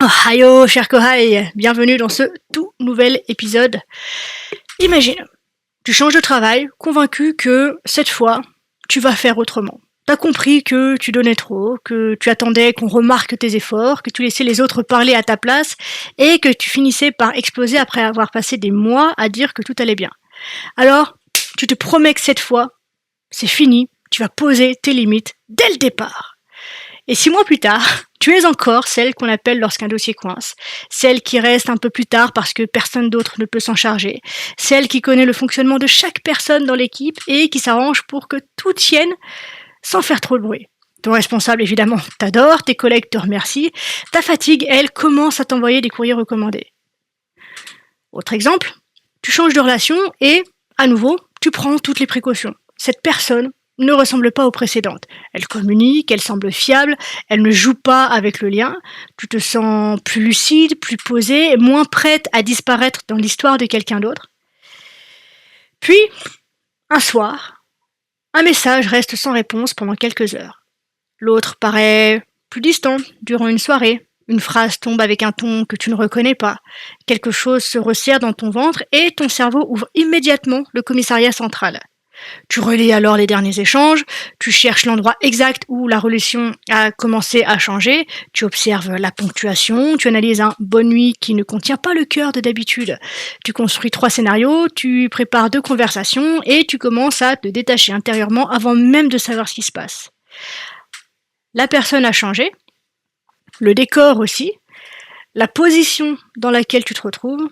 Ohio, cher Kohai, bienvenue dans ce tout nouvel épisode. Imagine, tu changes de travail, convaincu que cette fois, tu vas faire autrement. T'as compris que tu donnais trop, que tu attendais qu'on remarque tes efforts, que tu laissais les autres parler à ta place et que tu finissais par exploser après avoir passé des mois à dire que tout allait bien. Alors, tu te promets que cette fois, c'est fini, tu vas poser tes limites dès le départ. Et 6 mois plus tard, tu es encore celle qu'on appelle lorsqu'un dossier coince, celle qui reste un peu plus tard parce que personne d'autre ne peut s'en charger, celle qui connaît le fonctionnement de chaque personne dans l'équipe et qui s'arrange pour que tout tienne sans faire trop de bruit. Ton responsable, évidemment, t'adore, tes collègues te remercient, ta fatigue, elle, commence à t'envoyer des courriers recommandés. Autre exemple, tu changes de relation et, à nouveau, tu prends toutes les précautions. Cette personne ne ressemble pas aux précédentes. Elle communique, elle semble fiable, elle ne joue pas avec le lien. Tu te sens plus lucide, plus posée, moins prête à disparaître dans l'histoire de quelqu'un d'autre. Puis, un soir, un message reste sans réponse pendant quelques heures. L'autre paraît plus distant durant une soirée. Une phrase tombe avec un ton que tu ne reconnais pas. Quelque chose se resserre dans ton ventre et ton cerveau ouvre immédiatement le commissariat central. Tu relis alors les derniers échanges, tu cherches l'endroit exact où la relation a commencé à changer, tu observes la ponctuation, tu analyses un bonne nuit qui ne contient pas le cœur de d'habitude. Tu construis 3 scénarios, tu prépares 2 conversations et tu commences à te détacher intérieurement avant même de savoir ce qui se passe. La personne a changé, le décor aussi, la position dans laquelle tu te retrouves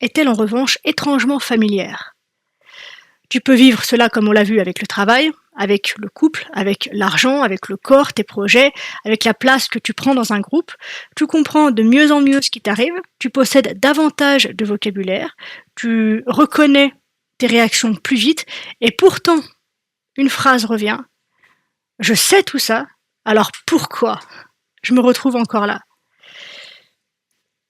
est-elle en revanche étrangement familière. Tu peux vivre cela comme on l'a vu avec le travail, avec le couple, avec l'argent, avec le corps, tes projets, avec la place que tu prends dans un groupe. Tu comprends de mieux en mieux ce qui t'arrive, tu possèdes davantage de vocabulaire, tu reconnais tes réactions plus vite, et pourtant, une phrase revient. Je sais tout ça, alors pourquoi je me retrouve encore là?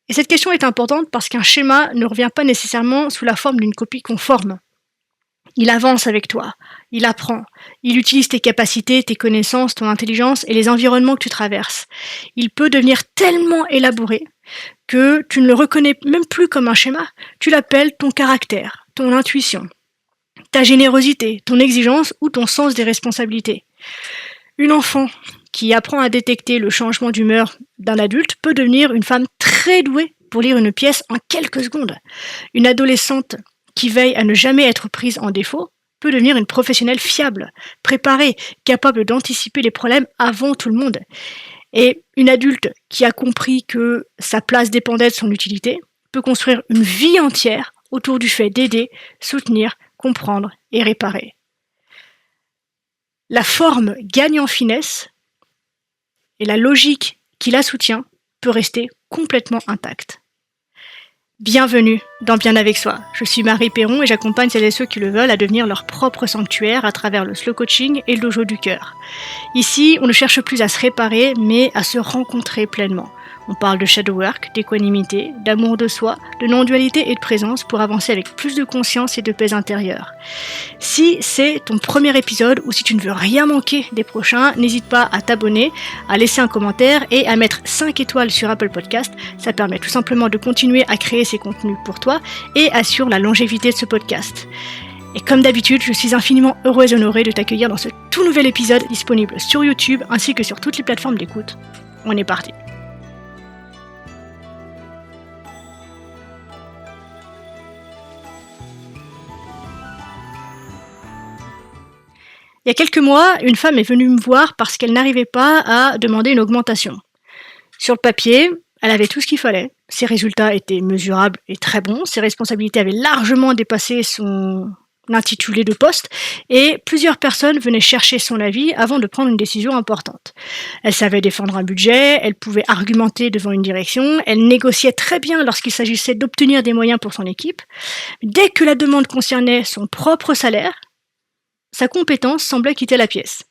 Et cette question est importante parce qu'un schéma ne revient pas nécessairement sous la forme d'une copie conforme. Il avance avec toi, il apprend, il utilise tes capacités, tes connaissances, ton intelligence et les environnements que tu traverses. Il peut devenir tellement élaboré que tu ne le reconnais même plus comme un schéma, tu l'appelles ton caractère, ton intuition, ta générosité, ton exigence ou ton sens des responsabilités. Une enfant qui apprend à détecter le changement d'humeur d'un adulte peut devenir une femme très douée pour lire une pièce en quelques secondes. Une adolescente qui veille à ne jamais être prise en défaut peut devenir une professionnelle fiable, préparée, capable d'anticiper les problèmes avant tout le monde. Et une adulte qui a compris que sa place dépendait de son utilité peut construire une vie entière autour du fait d'aider, soutenir, comprendre et réparer. La forme gagne en finesse et la logique qui la soutient peut rester complètement intacte. Bienvenue dans Bien avec soi. Je suis Marie Perron et j'accompagne celles et ceux qui le veulent à devenir leur propre sanctuaire à travers le slow coaching et le dojo du cœur. Ici, on ne cherche plus à se réparer, mais à se rencontrer pleinement. On parle de shadow work, d'équanimité, d'amour de soi, de non-dualité et de présence pour avancer avec plus de conscience et de paix intérieure. Si c'est ton premier épisode ou si tu ne veux rien manquer des prochains, n'hésite pas à t'abonner, à laisser un commentaire et à mettre 5 étoiles sur Apple Podcast. Ça permet tout simplement de continuer à créer ces contenus pour toi et assure la longévité de ce podcast. Et comme d'habitude, je suis infiniment heureuse et honorée de t'accueillir dans ce tout nouvel épisode disponible sur YouTube ainsi que sur toutes les plateformes d'écoute. On est parti. Il y a quelques mois, une femme est venue me voir parce qu'elle n'arrivait pas à demander une augmentation. Sur le papier, elle avait tout ce qu'il fallait. Ses résultats étaient mesurables et très bons. Ses responsabilités avaient largement dépassé son intitulé de poste et plusieurs personnes venaient chercher son avis avant de prendre une décision importante. Elle savait défendre un budget, elle pouvait argumenter devant une direction, elle négociait très bien lorsqu'il s'agissait d'obtenir des moyens pour son équipe. Dès que la demande concernait son propre salaire, sa compétence semblait quitter la pièce.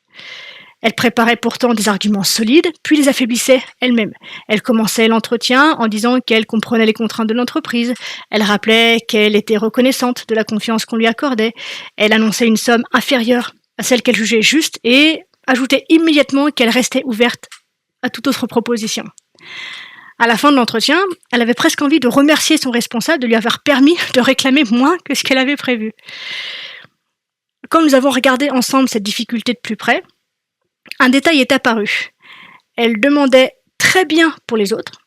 Elle préparait pourtant des arguments solides, puis les affaiblissait elle-même. Elle commençait l'entretien en disant qu'elle comprenait les contraintes de l'entreprise. Elle rappelait qu'elle était reconnaissante de la confiance qu'on lui accordait. Elle annonçait une somme inférieure à celle qu'elle jugeait juste et ajoutait immédiatement qu'elle restait ouverte à toute autre proposition. À la fin de l'entretien, elle avait presque envie de remercier son responsable de lui avoir permis de réclamer moins que ce qu'elle avait prévu. Quand nous avons regardé ensemble cette difficulté de plus près, un détail est apparu. Elle demandait très bien pour les autres.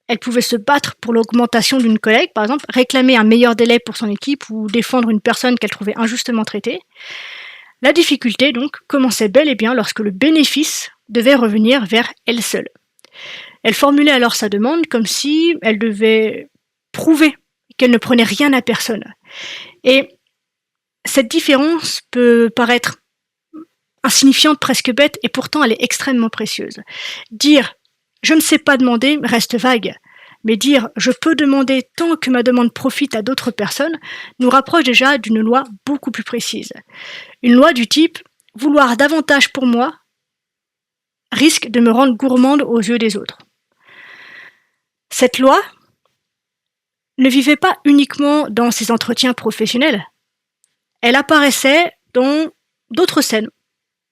Elle pouvait se battre pour l'augmentation d'une collègue, par exemple, réclamer un meilleur délai pour son équipe ou défendre une personne qu'elle trouvait injustement traitée. La difficulté, donc, commençait bel et bien lorsque le bénéfice devait revenir vers elle seule. Elle formulait alors sa demande comme si elle devait prouver qu'elle ne prenait rien à personne. Et cette différence peut paraître insignifiante, presque bête, et pourtant elle est extrêmement précieuse. Dire « je ne sais pas demander » reste vague, mais dire « je peux demander tant que ma demande profite à d'autres personnes » nous rapproche déjà d'une loi beaucoup plus précise. Une loi du type « vouloir davantage pour moi risque de me rendre gourmande aux yeux des autres ». Cette loi ne vivait pas uniquement dans ses entretiens professionnels, elle apparaissait dans d'autres scènes,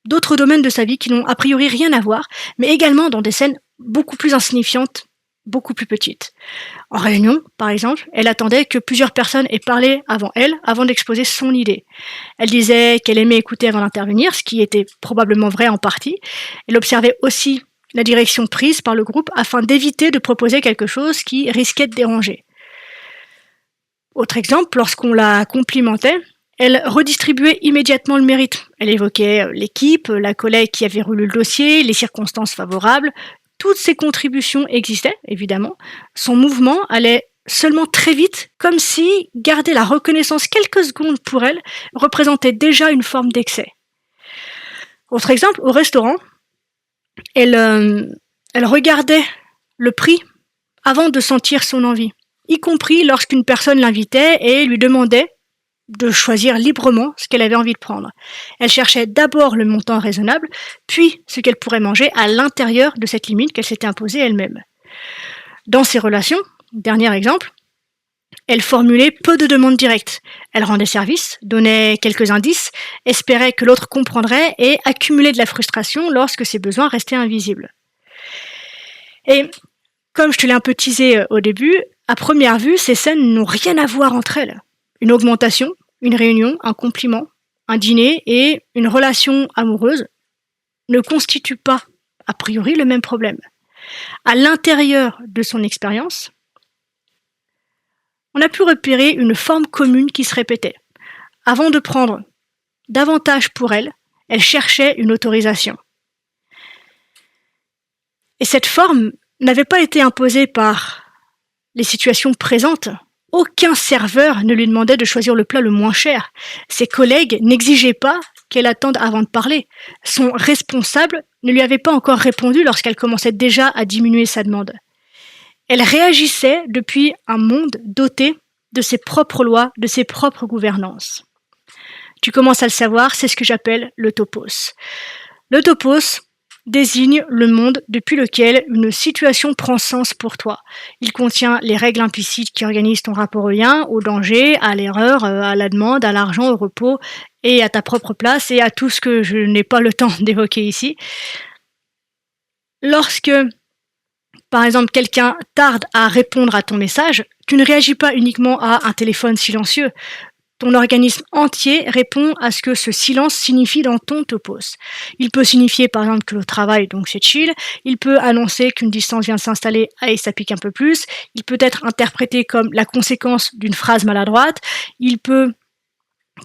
d'autres domaines de sa vie qui n'ont a priori rien à voir, mais également dans des scènes beaucoup plus insignifiantes, beaucoup plus petites. En réunion, par exemple, elle attendait que plusieurs personnes aient parlé avant elle, avant d'exposer son idée. Elle disait qu'elle aimait écouter avant d'intervenir, ce qui était probablement vrai en partie. Elle observait aussi la direction prise par le groupe afin d'éviter de proposer quelque chose qui risquait de déranger. Autre exemple, lorsqu'on la complimentait, elle redistribuait immédiatement le mérite. Elle évoquait l'équipe, la collègue qui avait relu le dossier, les circonstances favorables. Toutes ces contributions existaient, évidemment. Son mouvement allait seulement très vite, comme si garder la reconnaissance quelques secondes pour elle représentait déjà une forme d'excès. Autre exemple, au restaurant, elle regardait le prix avant de sentir son envie, y compris lorsqu'une personne l'invitait et lui demandait de choisir librement ce qu'elle avait envie de prendre. Elle cherchait d'abord le montant raisonnable, puis ce qu'elle pourrait manger à l'intérieur de cette limite qu'elle s'était imposée elle-même. Dans ses relations, dernier exemple, elle formulait peu de demandes directes. Elle rendait service, donnait quelques indices, espérait que l'autre comprendrait et accumulait de la frustration lorsque ses besoins restaient invisibles. Et comme je te l'ai un peu teasé au début, à première vue, ces scènes n'ont rien à voir entre elles. Une augmentation, une réunion, un compliment, un dîner et une relation amoureuse ne constituent pas, a priori, le même problème. À l'intérieur de son expérience, on a pu repérer une forme commune qui se répétait. Avant de prendre davantage pour elle, elle cherchait une autorisation. Et cette forme n'avait pas été imposée par les situations présentes. Aucun serveur ne lui demandait de choisir le plat le moins cher. Ses collègues n'exigeaient pas qu'elle attende avant de parler. Son responsable ne lui avait pas encore répondu lorsqu'elle commençait déjà à diminuer sa demande. Elle réagissait depuis un monde doté de ses propres lois, de ses propres gouvernances. Tu commences à le savoir, c'est ce que j'appelle le topos. Le topos désigne le monde depuis lequel une situation prend sens pour toi. Il contient les règles implicites qui organisent ton rapport au lien, au danger, à l'erreur, à la demande, à l'argent, au repos et à ta propre place et à tout ce que je n'ai pas le temps d'évoquer ici. Lorsque, par exemple, quelqu'un tarde à répondre à ton message, tu ne réagis pas uniquement à un téléphone silencieux. Ton organisme entier répond à ce que ce silence signifie dans ton topos. Il peut signifier par exemple que le travail, donc c'est chill. Il peut annoncer qu'une distance vient de s'installer et ça pique un peu plus. Il peut être interprété comme la conséquence d'une phrase maladroite. Il peut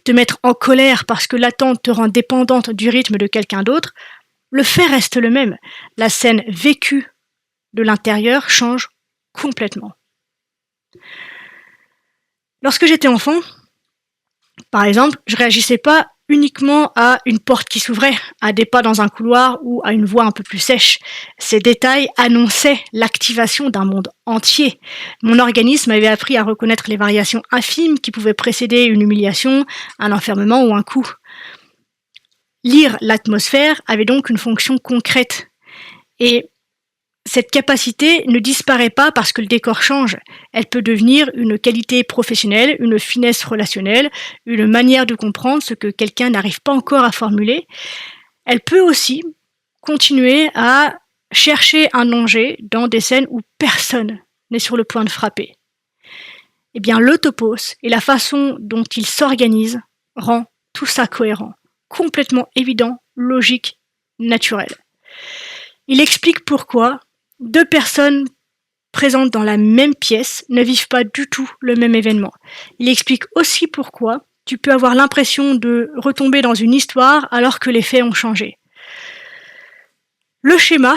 te mettre en colère parce que l'attente te rend dépendante du rythme de quelqu'un d'autre. Le fait reste le même. La scène vécue de l'intérieur change complètement. Lorsque j'étais enfant, par exemple, je réagissais pas uniquement à une porte qui s'ouvrait, à des pas dans un couloir ou à une voix un peu plus sèche. Ces détails annonçaient l'activation d'un monde entier. Mon organisme avait appris à reconnaître les variations infimes qui pouvaient précéder une humiliation, un enfermement ou un coup. Lire l'atmosphère avait donc une fonction concrète. Et cette capacité ne disparaît pas parce que le décor change. Elle peut devenir une qualité professionnelle, une finesse relationnelle, une manière de comprendre ce que quelqu'un n'arrive pas encore à formuler. Elle peut aussi continuer à chercher un danger dans des scènes où personne n'est sur le point de frapper. Eh bien, le topos et la façon dont il s'organise rend tout ça cohérent, complètement évident, logique, naturel. Il explique pourquoi deux personnes présentes dans la même pièce ne vivent pas du tout le même événement. Il explique aussi pourquoi tu peux avoir l'impression de retomber dans une histoire alors que les faits ont changé. Le schéma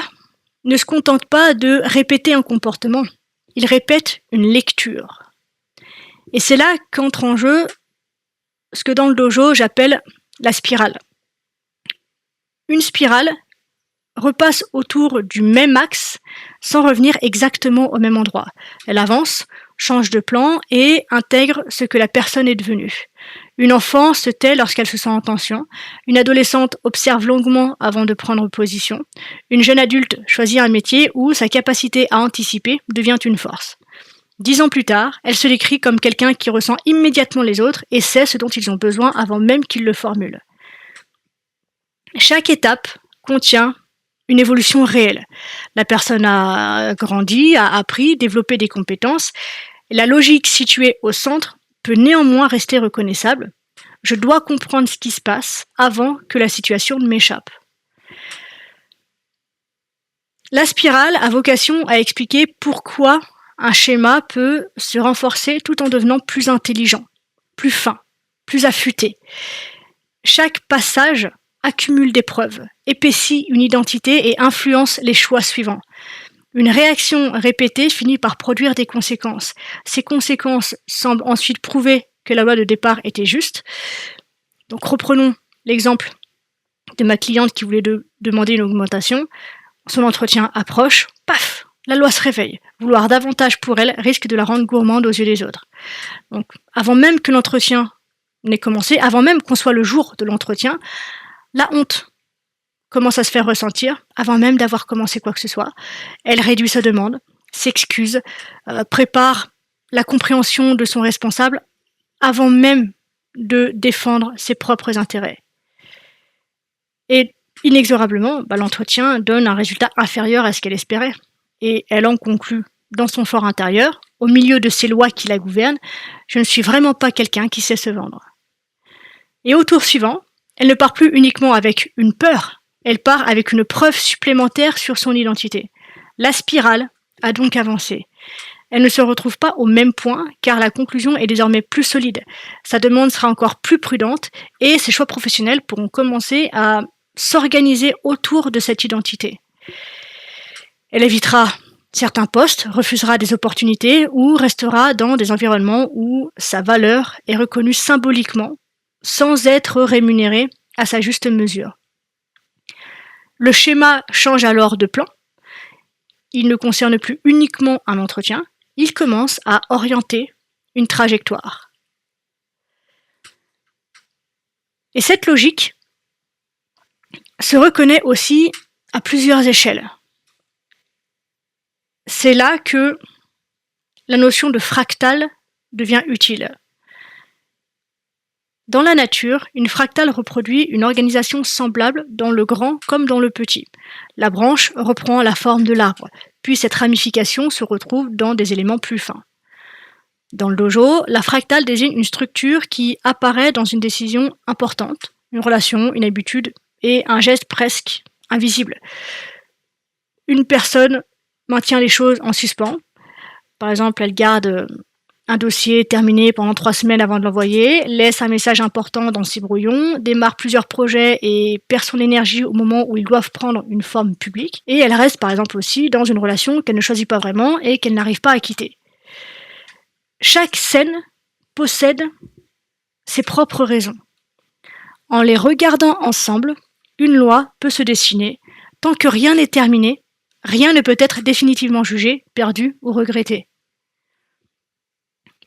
ne se contente pas de répéter un comportement, il répète une lecture. Et c'est là qu'entre en jeu ce que dans le dojo j'appelle la spirale. Une spirale repasse autour du même axe sans revenir exactement au même endroit. Elle avance, change de plan et intègre ce que la personne est devenue. Une enfant se tait lorsqu'elle se sent en tension. Une adolescente observe longuement avant de prendre position. Une jeune adulte choisit un métier où sa capacité à anticiper devient une force. 10 ans plus tard, elle se décrit comme quelqu'un qui ressent immédiatement les autres et sait ce dont ils ont besoin avant même qu'ils le formulent. Chaque étape contient une évolution réelle. La personne a grandi, a appris, développé des compétences. La logique située au centre peut néanmoins rester reconnaissable. Je dois comprendre ce qui se passe avant que la situation ne m'échappe. La spirale a vocation à expliquer pourquoi un schéma peut se renforcer tout en devenant plus intelligent, plus fin, plus affûté. Chaque passage accumule des preuves, épaissit une identité et influence les choix suivants. Une réaction répétée finit par produire des conséquences. Ces conséquences semblent ensuite prouver que la loi de départ était juste. Donc reprenons l'exemple de ma cliente qui voulait demander une augmentation. Son entretien approche, paf, la loi se réveille. Vouloir davantage pour elle risque de la rendre gourmande aux yeux des autres. Donc avant même que l'entretien n'ait commencé, avant même qu'on soit le jour de l'entretien, la honte commence à se faire ressentir avant même d'avoir commencé quoi que ce soit. Elle réduit sa demande, s'excuse, prépare la compréhension de son responsable avant même de défendre ses propres intérêts. Et inexorablement, l'entretien donne un résultat inférieur à ce qu'elle espérait. Et elle en conclut dans son fort intérieur, au milieu de ces lois qui la gouvernent, je ne suis vraiment pas quelqu'un qui sait se vendre. Et au tour suivant, elle ne part plus uniquement avec une peur, elle part avec une preuve supplémentaire sur son identité. La spirale a donc avancé. Elle ne se retrouve pas au même point car la conclusion est désormais plus solide. Sa demande sera encore plus prudente et ses choix professionnels pourront commencer à s'organiser autour de cette identité. Elle évitera certains postes, refusera des opportunités ou restera dans des environnements où sa valeur est reconnue symboliquement sans être rémunérée à sa juste mesure. Le schéma change alors de plan. Il ne concerne plus uniquement un entretien, il commence à orienter une trajectoire. Et cette logique se reconnaît aussi à plusieurs échelles. C'est là que la notion de fractal devient utile. Dans la nature, une fractale reproduit une organisation semblable dans le grand comme dans le petit. La branche reprend la forme de l'arbre, puis cette ramification se retrouve dans des éléments plus fins. Dans le dojo, la fractale désigne une structure qui apparaît dans une décision importante, une relation, une habitude et un geste presque invisible. Une personne maintient les choses en suspens. Par exemple, elle garde un dossier terminé pendant 3 semaines avant de l'envoyer, laisse un message important dans ses brouillons, démarre plusieurs projets et perd son énergie au moment où ils doivent prendre une forme publique. Et elle reste par exemple aussi dans une relation qu'elle ne choisit pas vraiment et qu'elle n'arrive pas à quitter. Chaque scène possède ses propres raisons. En les regardant ensemble, une loi peut se dessiner. Tant que rien n'est terminé, rien ne peut être définitivement jugé, perdu ou regretté.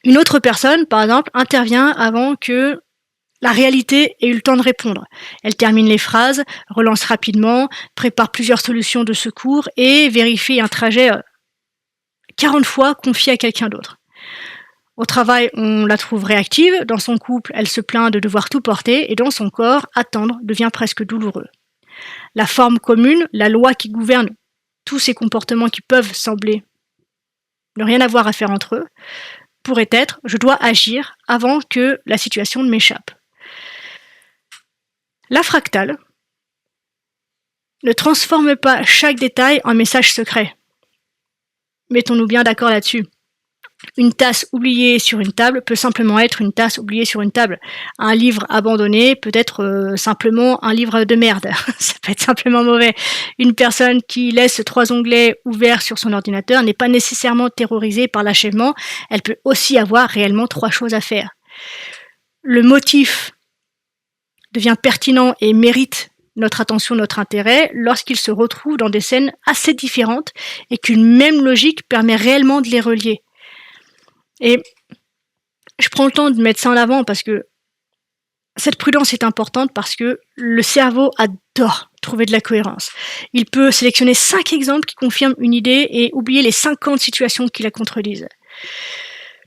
Une autre personne, par exemple, intervient avant que la réalité ait eu le temps de répondre. Elle termine les phrases, relance rapidement, prépare plusieurs solutions de secours et vérifie un trajet 40 fois confié à quelqu'un d'autre. Au travail, on la trouve réactive. Dans son couple, elle se plaint de devoir tout porter et dans son corps, attendre devient presque douloureux. La forme commune, la loi qui gouverne tous ces comportements qui peuvent sembler ne rien avoir à faire entre eux, pourrait être « je dois agir avant que la situation ne m'échappe ». La fractale ne transforme pas chaque détail en message secret. Mettons-nous bien d'accord là-dessus. Une tasse oubliée sur une table peut simplement être une tasse oubliée sur une table. Un livre abandonné peut être simplement un livre de merde. Ça peut être simplement mauvais. Une personne qui laisse 3 onglets ouverts sur son ordinateur n'est pas nécessairement terrorisée par l'achèvement. Elle peut aussi avoir réellement 3 choses à faire. Le motif devient pertinent et mérite notre attention, notre intérêt, lorsqu'il se retrouve dans des scènes assez différentes et qu'une même logique permet réellement de les relier. Et je prends le temps de mettre ça en avant parce que cette prudence est importante parce que le cerveau adore trouver de la cohérence. Il peut sélectionner 5 exemples qui confirment une idée et oublier les 50 situations qui la contredisent.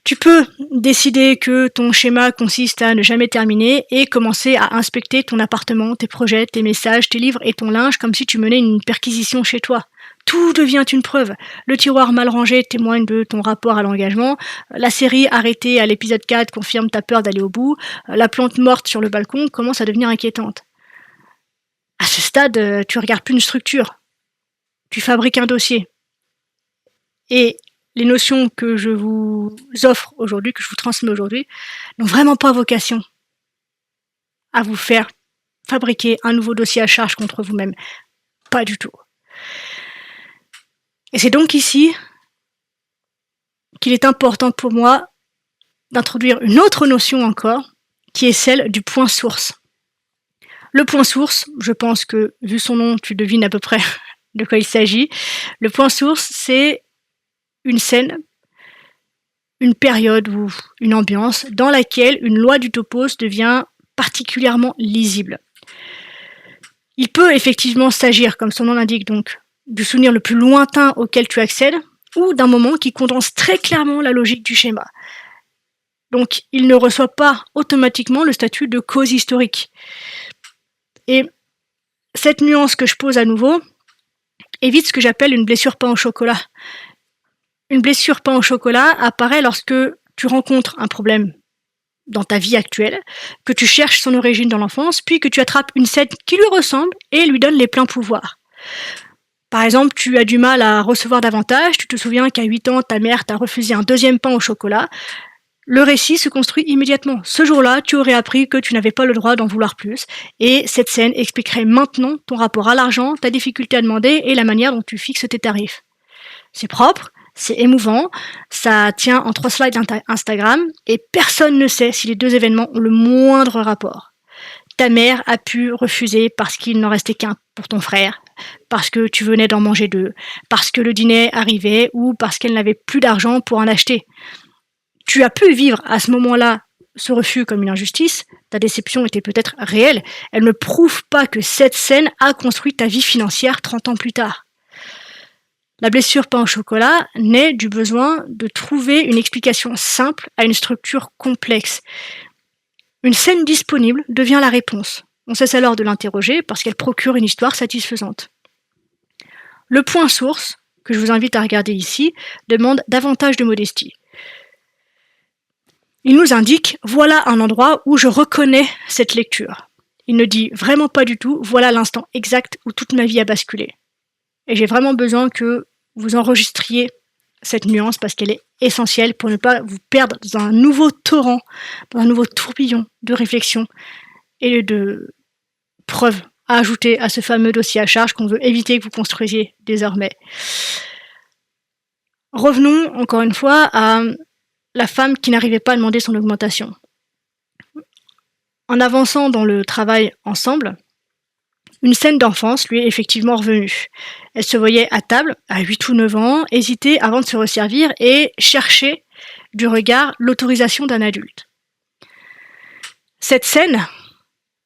Tu peux décider que ton schéma consiste à ne jamais terminer et commencer à inspecter ton appartement, tes projets, tes messages, tes livres et ton linge comme si tu menais une perquisition chez toi. Tout devient une preuve. Le tiroir mal rangé témoigne de ton rapport à l'engagement. La série arrêtée à l'épisode 4 confirme ta peur d'aller au bout. La plante morte sur le balcon commence à devenir inquiétante. À ce stade, tu regardes plus une structure. Tu fabriques un dossier. Et les notions que je vous offre aujourd'hui, que je vous transmets aujourd'hui, n'ont vraiment pas vocation à vous faire fabriquer un nouveau dossier à charge contre vous-même. Pas du tout. Et c'est donc ici qu'il est important pour moi d'introduire une autre notion encore, qui est celle du point source. Le point source, je pense que, vu son nom, tu devines à peu près de quoi il s'agit. Le point source, c'est une scène, une période ou une ambiance dans laquelle une loi du topos devient particulièrement lisible. Il peut effectivement s'agir, comme son nom l'indique, donc, du souvenir le plus lointain auquel tu accèdes, ou d'un moment qui condense très clairement la logique du schéma. Donc, il ne reçoit pas automatiquement le statut de cause historique. Et cette nuance que je pose à nouveau évite ce que j'appelle une blessure pain au chocolat. Une blessure pain au chocolat apparaît lorsque tu rencontres un problème dans ta vie actuelle, que tu cherches son origine dans l'enfance, puis que tu attrapes une scène qui lui ressemble et lui donne les pleins pouvoirs. Par exemple, tu as du mal à recevoir davantage, tu te souviens qu'à 8 ans, ta mère t'a refusé un 2e pain au chocolat. Le récit se construit immédiatement. Ce jour-là, tu aurais appris que tu n'avais pas le droit d'en vouloir plus, et cette scène expliquerait maintenant ton rapport à l'argent, ta difficulté à demander et la manière dont tu fixes tes tarifs. C'est propre, c'est émouvant, ça tient en 3 slides Instagram, et personne ne sait si les 2 événements ont le moindre rapport. Ta mère a pu refuser parce qu'il n'en restait qu'un pour ton frère, parce que tu venais d'en manger 2, parce que le dîner arrivait ou parce qu'elle n'avait plus d'argent pour en acheter. Tu as pu vivre à ce moment-là ce refus comme une injustice, ta déception était peut-être réelle, elle ne prouve pas que cette scène a construit ta vie financière 30 ans plus tard. La blessure pain au chocolat naît du besoin de trouver une explication simple à une structure complexe. Une scène disponible devient la réponse. On cesse alors de l'interroger parce qu'elle procure une histoire satisfaisante. Le point source, que je vous invite à regarder ici, demande davantage de modestie. Il nous indique « voilà un endroit où je reconnais cette lecture ». Il ne dit vraiment pas du tout « voilà l'instant exact où toute ma vie a basculé ». Et j'ai vraiment besoin que vous enregistriez cette nuance parce qu'elle est essentielle pour ne pas vous perdre dans un nouveau torrent, dans un nouveau tourbillon de réflexion et de preuves à ajouter à ce fameux dossier à charge qu'on veut éviter que vous construisiez désormais. Revenons encore une fois à la femme qui n'arrivait pas à demander son augmentation. En avançant dans le travail ensemble, une scène d'enfance lui est effectivement revenue. Elle se voyait à table, à 8 ou 9 ans, hésiter avant de se resservir et chercher du regard l'autorisation d'un adulte. Cette scène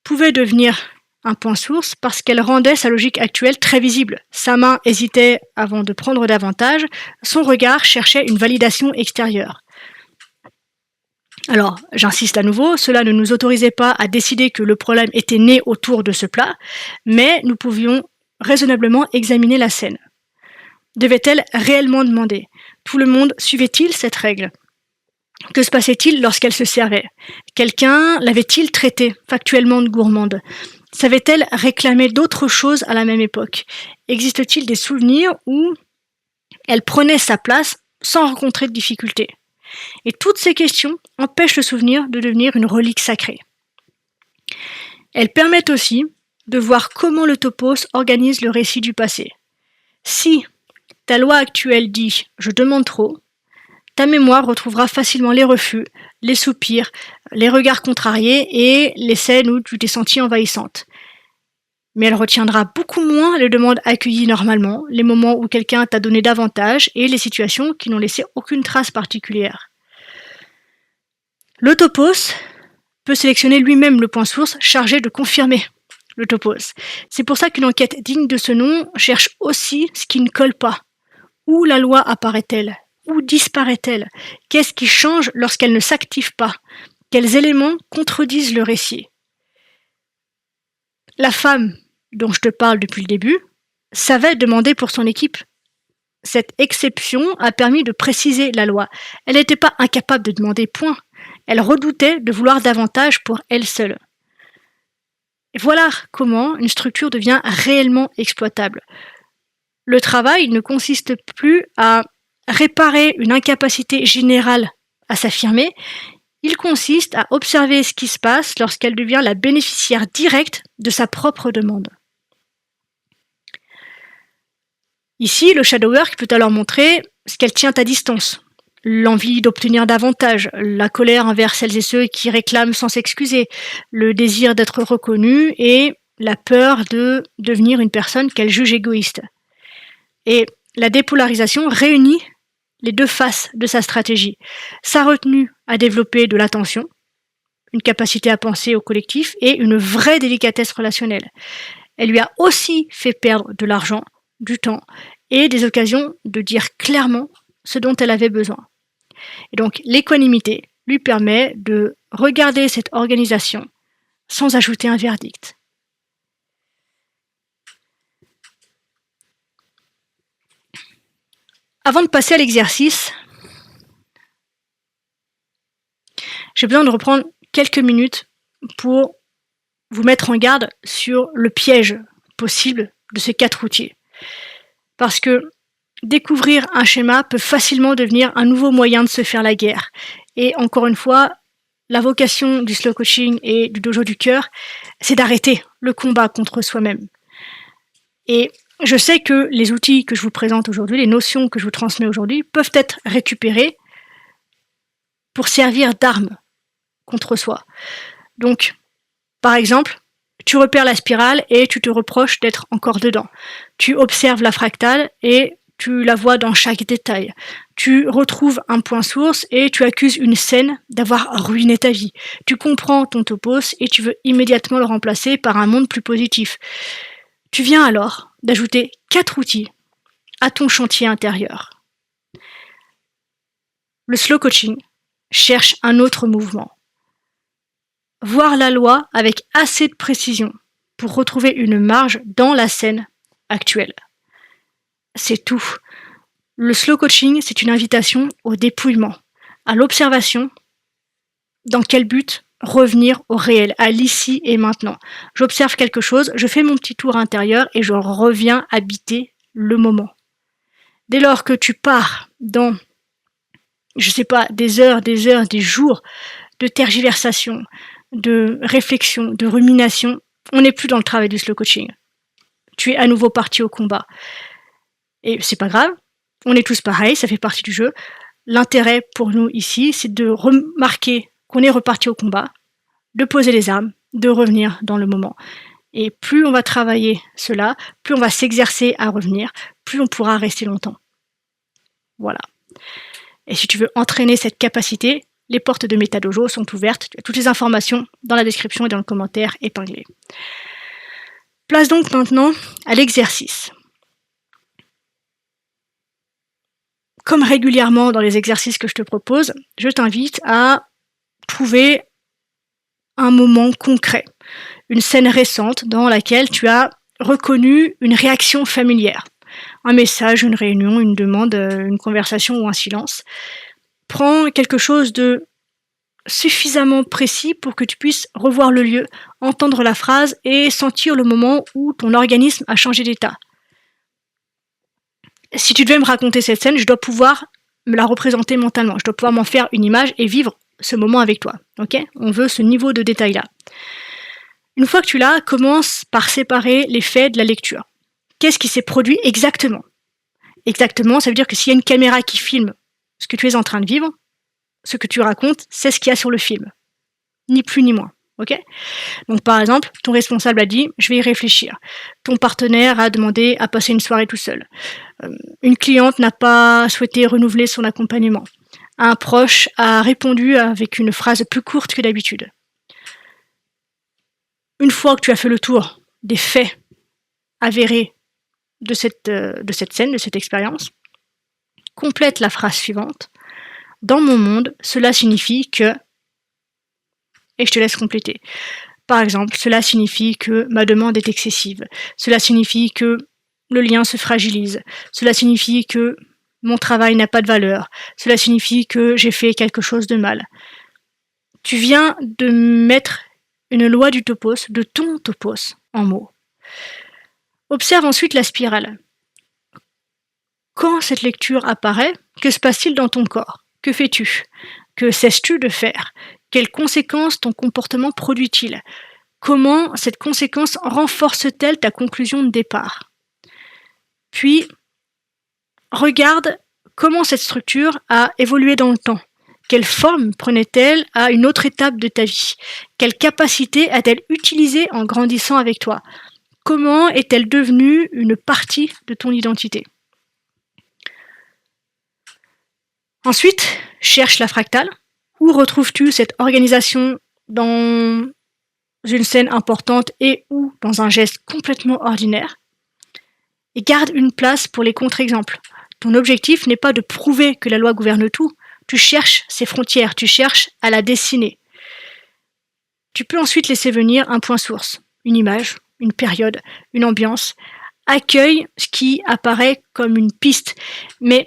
pouvait devenir un point source parce qu'elle rendait sa logique actuelle très visible. Sa main hésitait avant de prendre davantage, son regard cherchait une validation extérieure. Alors, j'insiste à nouveau, cela ne nous autorisait pas à décider que le problème était né autour de ce plat, mais nous pouvions raisonnablement examiner la scène. devait-elle réellement demander? Tout le monde suivait-il cette règle? Que se passait-il lorsqu'elle se servait? Quelqu'un l'avait-il traitée factuellement de gourmande? Savait-elle réclamer d'autres choses à la même époque? Existe-t-il des souvenirs où elle prenait sa place sans rencontrer de difficultés? Et toutes ces questions empêchent le souvenir de devenir une relique sacrée. Elles permettent aussi de voir comment le topos organise le récit du passé. Si ta loi actuelle dit « je demande trop », ta mémoire retrouvera facilement les refus, les soupirs, les regards contrariés et les scènes où tu t'es sentie envahissante. Mais elle retiendra beaucoup moins les demandes accueillies normalement, les moments où quelqu'un t'a donné davantage et les situations qui n'ont laissé aucune trace particulière. Le topos peut sélectionner lui-même le point source chargé de confirmer le topos. C'est pour ça qu'une enquête digne de ce nom cherche aussi ce qui ne colle pas. Où la loi apparaît-elle? Où disparaît-elle? Qu'est-ce qui change lorsqu'elle ne s'active pas? Quels éléments contredisent le récit? La femme dont je te parle depuis le début savait demander pour son équipe. Cette exception a permis de préciser la loi. Elle n'était pas incapable de demander, point. Elle redoutait de vouloir davantage pour elle seule. Et voilà comment une structure devient réellement exploitable. Le travail ne consiste plus à réparer une incapacité générale à s'affirmer, il consiste à observer ce qui se passe lorsqu'elle devient la bénéficiaire directe de sa propre demande. Ici, le shadow work peut alors montrer ce qu'elle tient à distance. L'envie d'obtenir davantage, la colère envers celles et ceux qui réclament sans s'excuser, le désir d'être reconnue et la peur de devenir une personne qu'elle juge égoïste. Et la dépolarisation réunit les deux faces de sa stratégie. Sa retenue à développer de l'attention, une capacité à penser au collectif et une vraie délicatesse relationnelle. Elle lui a aussi fait perdre de l'argent, du temps et des occasions de dire clairement ce dont elle avait besoin. Et donc l'équanimité lui permet de regarder cette organisation sans ajouter un verdict. Avant de passer à l'exercice, j'ai besoin de reprendre quelques minutes pour vous mettre en garde sur le piège possible de ces 4 outils. Parce que découvrir un schéma peut facilement devenir un nouveau moyen de se faire la guerre. Et encore une fois, la vocation du slow coaching et du dojo du cœur, c'est d'arrêter le combat contre soi-même. Et je sais que les outils que je vous présente aujourd'hui, les notions que je vous transmets aujourd'hui, peuvent être récupérées pour servir d'arme contre soi. Donc, par exemple, tu repères la spirale et tu te reproches d'être encore dedans. Tu observes la fractale et tu la vois dans chaque détail. Tu retrouves un point source et tu accuses une scène d'avoir ruiné ta vie. Tu comprends ton topos et tu veux immédiatement le remplacer par un monde plus positif. Tu viens alors d'ajouter 4 outils à ton chantier intérieur. Le slow coaching cherche un autre mouvement. Voir la loi avec assez de précision pour retrouver une marge dans la scène actuelle. C'est tout. Le slow coaching, c'est une invitation au dépouillement, à l'observation. Dans quel but? Revenir au réel, à l'ici et maintenant. J'observe quelque chose, je fais mon petit tour intérieur et je reviens habiter le moment. Dès lors que tu pars dans, des heures, des jours de tergiversation, de réflexion, de rumination, on n'est plus dans le travail du slow coaching. Tu es à nouveau parti au combat. Et c'est pas grave, on est tous pareils, ça fait partie du jeu. L'intérêt pour nous ici, c'est de remarquer qu'on est reparti au combat, de poser les armes, de revenir dans le moment. Et plus on va travailler cela, plus on va s'exercer à revenir, plus on pourra rester longtemps. Voilà. Et si tu veux entraîner cette capacité, les portes de MetaDojo sont ouvertes. Tu as toutes les informations dans la description et dans le commentaire épinglé. Place donc maintenant à l'exercice. Comme régulièrement dans les exercices que je te propose, je t'invite à trouver un moment concret, une scène récente dans laquelle tu as reconnu une réaction familière. un message, une réunion, une demande, une conversation ou un silence. Prends quelque chose de suffisamment précis pour que tu puisses revoir le lieu, entendre la phrase et sentir le moment où ton organisme a changé d'état. Si tu devais me raconter cette scène, je dois pouvoir me la représenter mentalement, je dois pouvoir m'en faire une image et vivre ce moment avec toi. Ok ? On veut ce niveau de détail-là. Une fois que tu l'as, commence par séparer les faits de la lecture. Qu'est-ce qui s'est produit exactement ? Exactement, ça veut dire que s'il y a une caméra qui filme ce que tu es en train de vivre, ce que tu racontes, c'est ce qu'il y a sur le film. Ni plus ni moins. Ok ? Donc par exemple, ton responsable a dit « je vais y réfléchir ». Ton partenaire a demandé à passer une soirée tout seul. Une cliente n'a pas souhaité renouveler son accompagnement. Un proche a répondu avec une phrase plus courte que d'habitude. Une fois que tu as fait le tour des faits avérés de cette scène, de cette expérience, complète la phrase suivante. Dans mon monde, cela signifie que... Et je te laisse compléter. Par exemple, cela signifie que ma demande est excessive. Cela signifie que le lien se fragilise. Cela signifie que mon travail n'a pas de valeur. Cela signifie que j'ai fait quelque chose de mal. Tu viens de mettre une loi du topos, de ton topos, en mots. Observe ensuite la spirale. Quand cette lecture apparaît, que se passe-t-il dans ton corps ? Que fais-tu ? Que cesses-tu de faire ? Quelles conséquences ton comportement produit-il ? Comment cette conséquence renforce-t-elle ta conclusion de départ ? Puis, regarde comment cette structure a évolué dans le temps. Quelle forme prenait-elle à une autre étape de ta vie ? Quelle capacité a-t-elle utilisée en grandissant avec toi ? Comment est-elle devenue une partie de ton identité ? Ensuite, cherche la fractale. Où retrouves-tu cette organisation dans une scène importante et ou dans un geste complètement ordinaire ? Et garde une place pour les contre-exemples. Ton objectif n'est pas de prouver que la loi gouverne tout. Tu cherches ses frontières, tu cherches à la dessiner. Tu peux ensuite laisser venir un point source, une image, une période, une ambiance. Accueille ce qui apparaît comme une piste, mais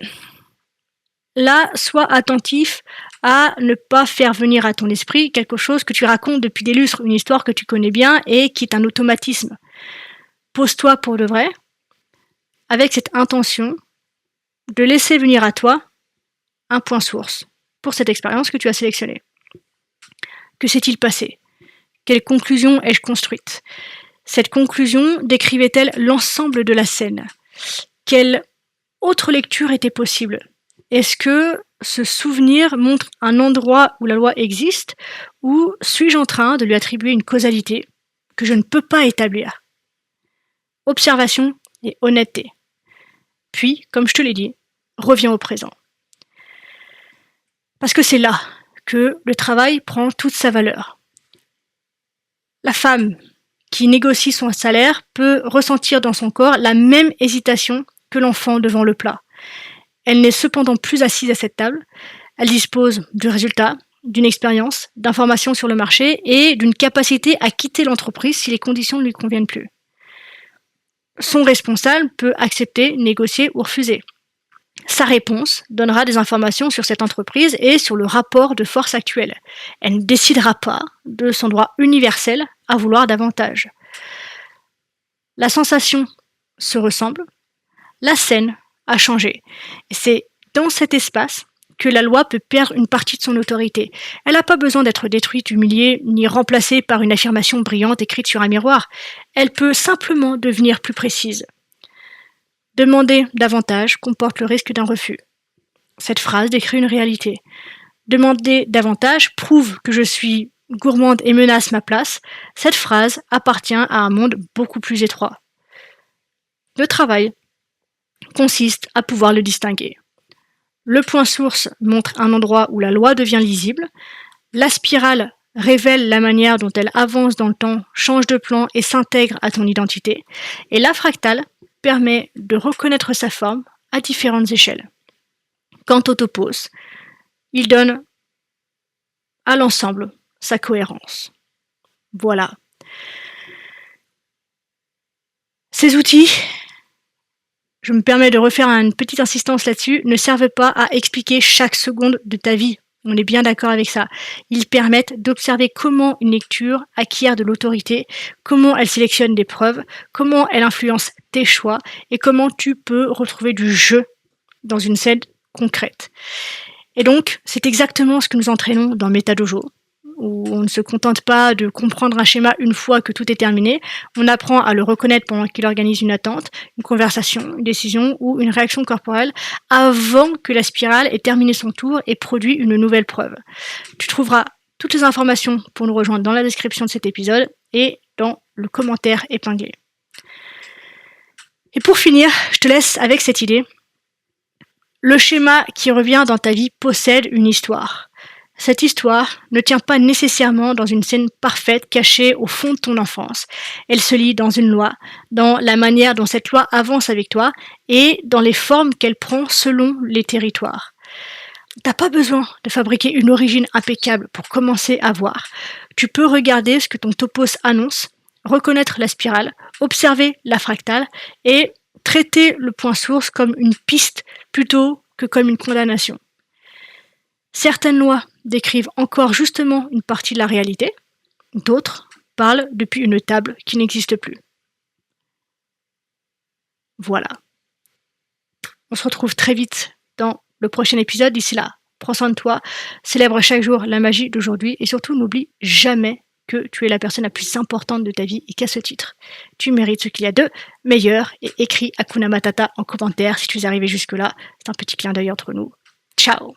là, sois attentif à ne pas faire venir à ton esprit quelque chose que tu racontes depuis des lustres, une histoire que tu connais bien et qui est un automatisme. Pose-toi pour de vrai, avec cette intention de laisser venir à toi un point source pour cette expérience que tu as sélectionnée. Que s'est-il passé ? Quelle conclusion ai-je construite ? Cette conclusion décrivait-elle l'ensemble de la scène ? Quelle autre lecture était possible ? Est-ce que ce souvenir montre un endroit où la loi existe ou suis-je en train de lui attribuer une causalité que je ne peux pas établir ? Observation et honnêteté. Puis, comme je te l'ai dit, reviens au présent. Parce que c'est là que le travail prend toute sa valeur. La femme qui négocie son salaire peut ressentir dans son corps la même hésitation que l'enfant devant le plat. Elle n'est cependant plus assise à cette table. Elle dispose du résultat, d'une expérience, d'informations sur le marché et d'une capacité à quitter l'entreprise si les conditions ne lui conviennent plus. Son responsable peut accepter, négocier ou refuser. Sa réponse donnera des informations sur cette entreprise et sur le rapport de force actuel. Elle ne décidera pas de son droit universel à vouloir davantage. La sensation se ressemble, la scène a changé. Et c'est dans cet espace que la loi peut perdre une partie de son autorité. Elle n'a pas besoin d'être détruite, humiliée, ni remplacée par une affirmation brillante écrite sur un miroir. Elle peut simplement devenir plus précise. Demander davantage comporte le risque d'un refus. Cette phrase décrit une réalité. Demander davantage prouve que je suis gourmande et menace ma place. Cette phrase appartient à un monde beaucoup plus étroit. Le travail consiste à pouvoir le distinguer. Le point source montre un endroit où la loi devient lisible. La spirale révèle la manière dont elle avance dans le temps, change de plan et s'intègre à ton identité. Et la fractale permet de reconnaître sa forme à différentes échelles. Quant au topos, il donne à l'ensemble sa cohérence. Voilà. Ces outils, je me permets de refaire une petite insistance là-dessus, ne servent pas à expliquer chaque seconde de ta vie. On est bien d'accord avec ça. Ils permettent d'observer comment une lecture acquiert de l'autorité, comment elle sélectionne des preuves, comment elle influence tes choix et comment tu peux retrouver du jeu dans une scène concrète. Et donc, c'est exactement ce que nous entraînons dans MetaDojo, où on ne se contente pas de comprendre un schéma une fois que tout est terminé, on apprend à le reconnaître pendant qu'il organise une attente, une conversation, une décision ou une réaction corporelle avant que la spirale ait terminé son tour et produit une nouvelle preuve. Tu trouveras toutes les informations pour nous rejoindre dans la description de cet épisode et dans le commentaire épinglé. Et pour finir, je te laisse avec cette idée. Le schéma qui revient dans ta vie possède une histoire. Cette histoire ne tient pas nécessairement dans une scène parfaite cachée au fond de ton enfance. Elle se lit dans une loi, dans la manière dont cette loi avance avec toi et dans les formes qu'elle prend selon les territoires. T'as pas besoin de fabriquer une origine impeccable pour commencer à voir. Tu peux regarder ce que ton topos annonce, reconnaître la spirale, observer la fractale et traiter le point source comme une piste plutôt que comme une condamnation. Certaines lois décrivent encore justement une partie de la réalité, d'autres parlent depuis une table qui n'existe plus. Voilà. On se retrouve très vite dans le prochain épisode. D'ici là, prends soin de toi, célèbre chaque jour la magie d'aujourd'hui et surtout n'oublie jamais que tu es la personne la plus importante de ta vie et qu'à ce titre, tu mérites ce qu'il y a de meilleur et écris Hakuna Matata en commentaire si tu es arrivé jusque-là. C'est un petit clin d'œil entre nous. Ciao!